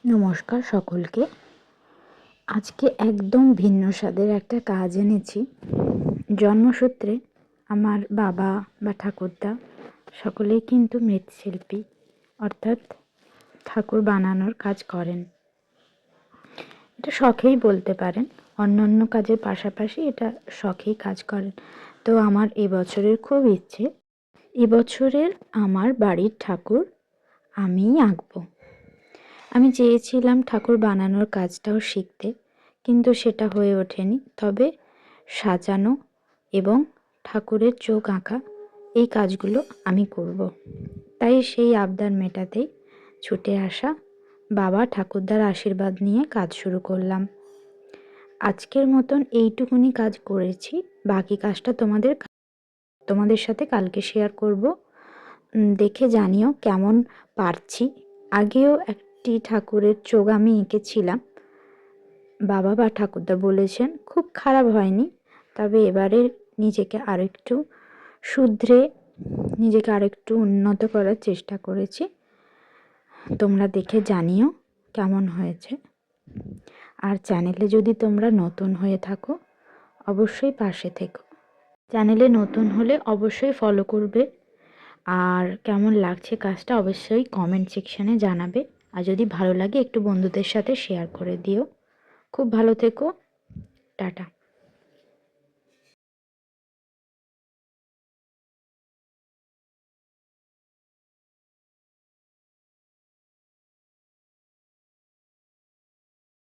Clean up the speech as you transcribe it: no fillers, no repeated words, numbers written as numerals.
নমস্কার সকলকে। আজকে একদম ভিন্ন স্বাদের একটা কাজ এনেছি। জন্মসূত্রে আমার বাবা বা ঠাকুরদা সকলেই কিন্তু মৃৎশিল্পী, অর্থাৎ ঠাকুর বানানোর কাজ করেন। এটা শখেই বলতে পারেন, অন্যান্য কাজের পাশাপাশি এটা শখেই কাজ করেন। তো আমার এবছরের খুব ইচ্ছে, এবছরের আমার বাড়ির ঠাকুর আমিই আঁকবো। আমি চেয়েছিলাম ঠাকুর বানানোর কাজটাও শিখতে, কিন্তু সেটা হয়ে ওঠেনি। তবে সাজানো এবং ঠাকুরের চোখ আঁকা এই কাজগুলো আমি করব। তাই সেই আবদার মেটাতেই ছুটে আসা বাবা ঠাকুরদার আশীর্বাদ নিয়ে কাজ শুরু করলাম। আজকের মতন এইটুকুনি কাজ করেছি, বাকি কাজটা তোমাদের সাথে কালকে শেয়ার করব। দেখে জানিও কেমন পারছি। আগেও একটি ঠাকুরের চোখ আমি এঁকেছিলাম, বাবা বা ঠাকুরদা বলেছেন খুব খারাপ হয়নি। তবে এবারে নিজেকে আরেকটু শুধরে, নিজেকে আরেকটু উন্নত করার চেষ্টা করেছি। তোমরা দেখে জানিও কেমন হয়েছে। আর চ্যানেলে যদি তোমরা নতুন হয়ে থাকো অবশ্যই পাশে থেকো। চ্যানেলে নতুন হলে অবশ্যই ফলো করবে। আর কেমন লাগছে কাজটা অবশ্যই কমেন্ট সেকশানে জানাবে। আর যদি ভালো লাগে একটু বন্ধুদের সাথে শেয়ার করে দিও। খুব ভালো থেকো। টাটা।